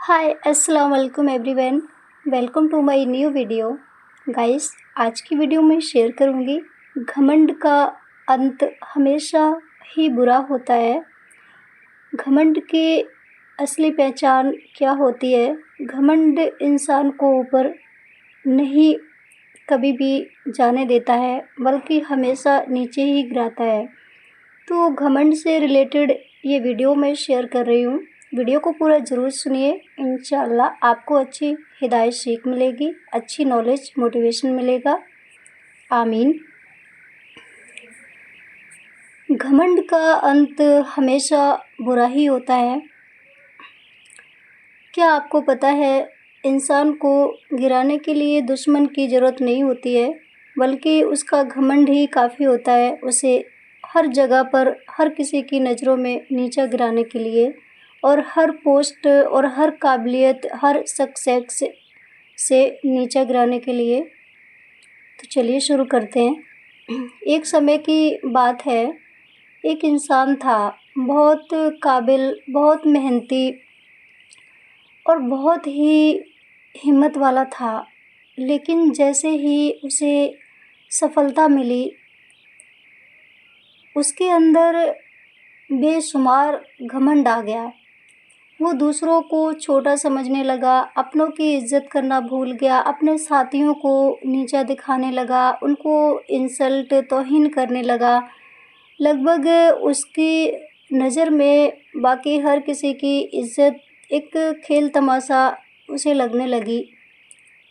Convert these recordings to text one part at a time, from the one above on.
हाय अस्सलाम वालेकुम everyone. Welcome to my new video. Guys, आज की वीडियो में शेयर करूंगी घमंड का अंत हमेशा ही बुरा होता है। घमंड की असली पहचान क्या होती है? घमंड इंसान को ऊपर नहीं कभी भी जाने देता है, बल्कि हमेशा नीचे ही गिराता है। तो घमंड से रिलेटेड ये वीडियो मैं शेयर कर रही हूँ। वीडियो को पूरा ज़रूर सुनिए। इंशाअल्लाह आपको अच्छी हिदायत सीख मिलेगी, अच्छी नॉलेज मोटिवेशन मिलेगा। आमीन। घमंड का अंत हमेशा बुरा ही होता है। क्या आपको पता है, इंसान को गिराने के लिए दुश्मन की ज़रूरत नहीं होती है, बल्कि उसका घमंड ही काफ़ी होता है उसे हर जगह पर, हर किसी की नज़रों में नीचा गिराने के लिए, और हर पोस्ट और हर काबिलियत, हर सक्सेस से नीचा गिराने के लिए। तो चलिए शुरू करते हैं। एक समय की बात है, एक इंसान था, बहुत काबिल, बहुत मेहनती और बहुत ही हिम्मत वाला था। लेकिन जैसे ही उसे सफलता मिली, उसके अंदर बेशुमार घमंड आ गया। वो दूसरों को छोटा समझने लगा, अपनों की इज़्ज़त करना भूल गया, अपने साथियों को नीचा दिखाने लगा, उनको इंसल्ट, तौहीन करने लगा। लगभग उसकी नज़र में बाकी हर किसी की इज़्ज़त एक खेल तमाशा उसे लगने लगी।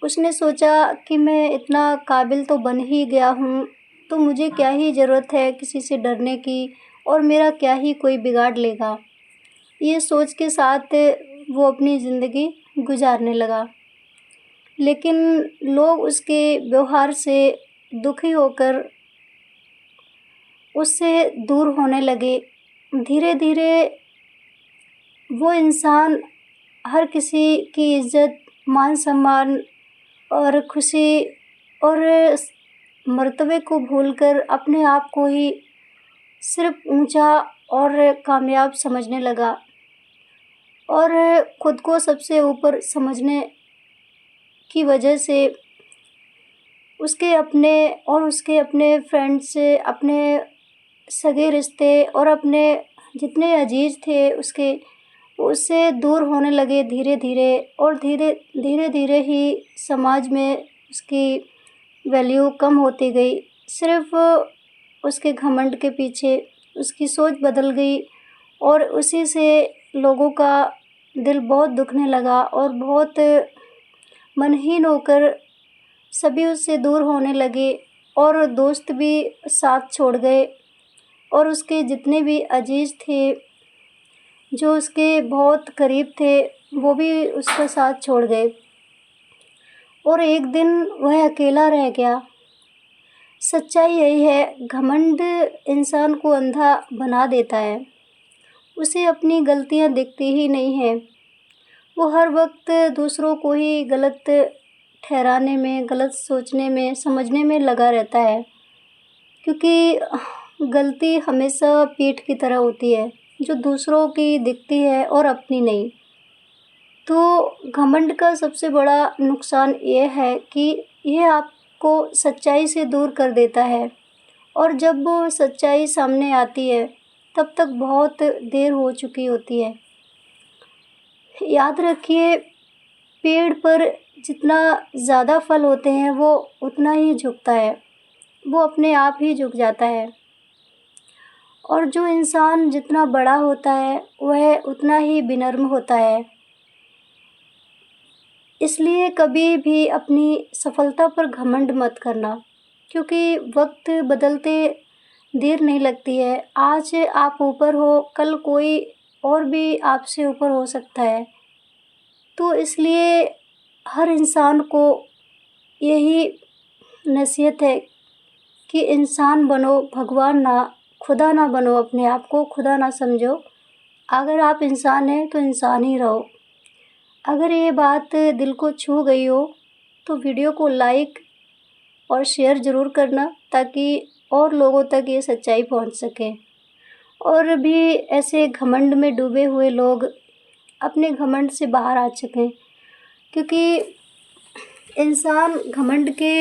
उसने सोचा कि मैं इतना काबिल तो बन ही गया हूँ, तो मुझे क्या ही ज़रूरत है किसी से डरने की, और मेरा क्या ही कोई बिगाड़ लेगा। ये सोच के साथ वो अपनी ज़िंदगी गुजारने लगा। लेकिन लोग उसके व्यवहार से दुखी होकर उससे दूर होने लगे। धीरे धीरे वो इंसान हर किसी की इज़्ज़त, मान सम्मान और खुशी और मर्तबे को भूलकर अपने आप को ही सिर्फ़ ऊंचा और कामयाब समझने लगा, और ख़ुद को सबसे ऊपर समझने की वजह से उसके अपने फ्रेंड्स से, अपने सगे रिश्ते और अपने जितने अजीज़ थे उससे दूर होने लगे धीरे धीरे। और धीरे धीरे ही समाज में उसकी वैल्यू कम होती गई। सिर्फ़ उसके घमंड के पीछे उसकी सोच बदल गई, और उसी से लोगों का दिल बहुत दुखने लगा, और बहुत मनहीन होकर सभी उससे दूर होने लगे, और दोस्त भी साथ छोड़ गए, और उसके जितने भी अजीज़ थे, जो उसके बहुत करीब थे, वो भी उसका साथ छोड़ गए, और एक दिन वह अकेला रह गया। सच्चाई यही है, घमंड इंसान को अंधा बना देता है। उसे अपनी गलतियां दिखती ही नहीं हैं। वो हर वक्त दूसरों को ही गलत ठहराने में, गलत सोचने में, समझने में लगा रहता है, क्योंकि गलती हमेशा पीठ की तरह होती है, जो दूसरों की दिखती है और अपनी नहीं। तो घमंड का सबसे बड़ा नुकसान ये है कि यह आपको सच्चाई से दूर कर देता है, और जब वो सच्चाई सामने आती है तब तक बहुत देर हो चुकी होती है। याद रखिए, पेड़ पर जितना ज़्यादा फल होते हैं वो उतना ही झुकता है, वो अपने आप ही झुक जाता है। और जो इंसान जितना बड़ा होता है वह उतना ही विनम्र होता है। इसलिए कभी भी अपनी सफलता पर घमंड मत करना, क्योंकि वक्त बदलते देर नहीं लगती है। आज आप ऊपर हो, कल कोई और भी आपसे ऊपर हो सकता है। तो इसलिए हर इंसान को यही नसीहत है कि इंसान बनो, भगवान ना, खुदा ना बनो। अपने आप को खुदा ना समझो। अगर आप इंसान हैं तो इंसान ही रहो। अगर ये बात दिल को छू गई हो तो वीडियो को लाइक और शेयर ज़रूर करना, ताकि और लोगों तक ये सच्चाई पहुंच सके, और भी ऐसे घमंड में डूबे हुए लोग अपने घमंड से बाहर आ सकें। क्योंकि इंसान घमंड के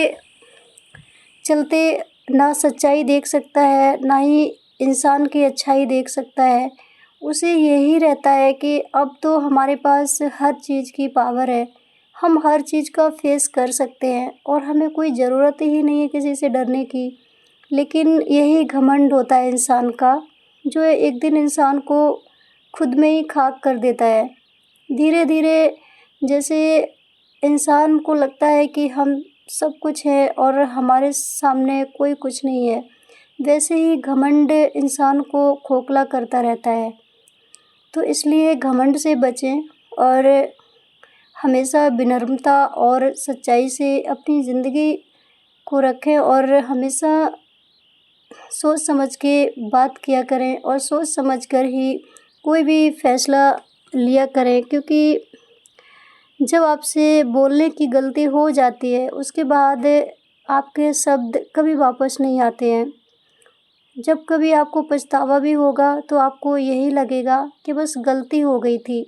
चलते ना सच्चाई देख सकता है, ना ही इंसान की अच्छाई देख सकता है। उसे यही रहता है कि अब तो हमारे पास हर चीज़ की पावर है, हम हर चीज़ का फेस कर सकते हैं और हमें कोई ज़रूरत ही नहीं है किसी से डरने की। लेकिन यही घमंड होता है इंसान का, जो एक दिन इंसान को खुद में ही खाक कर देता है। धीरे धीरे जैसे इंसान को लगता है कि हम सब कुछ है और हमारे सामने कोई कुछ नहीं है, वैसे ही घमंड इंसान को खोखला करता रहता है। तो इसलिए घमंड से बचें और हमेशा विनम्रता और सच्चाई से अपनी ज़िंदगी को रखें और हमेशा सोच समझ के बात किया करें और सोच समझ कर ही कोई भी फ़ैसला लिया करें। क्योंकि जब आपसे बोलने की गलती हो जाती है, उसके बाद आपके शब्द कभी वापस नहीं आते हैं। जब कभी आपको पछतावा भी होगा तो आपको यही लगेगा कि बस गलती हो गई थी।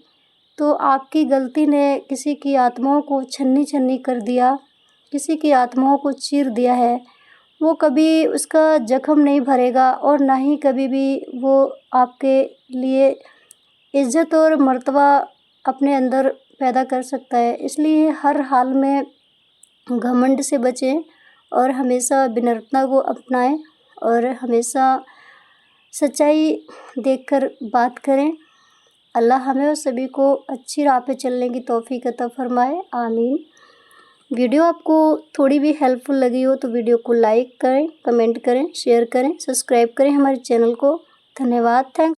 तो आपकी गलती ने किसी की आत्माओं को छन्नी-छन्नी कर दिया, किसी की आत्माओं को चीर दिया है। वो कभी उसका ज़ख्म नहीं भरेगा और ना ही कभी भी वो आपके लिए इज़्ज़त और मर्तबा अपने अंदर पैदा कर सकता है। इसलिए हर हाल में घमंड से बचें और हमेशा विनम्रता को अपनाएं और हमेशा सच्चाई देखकर बात करें। अल्लाह हमें और सभी को अच्छी राह पे चलने की तौफ़ीक अता फ़रमाए, आमीन। वीडियो आपको थोड़ी भी हेल्पफुल लगी हो तो वीडियो को लाइक करें, कमेंट करें, शेयर करें, सब्सक्राइब करें हमारे चैनल को। धन्यवाद। थैंक्स।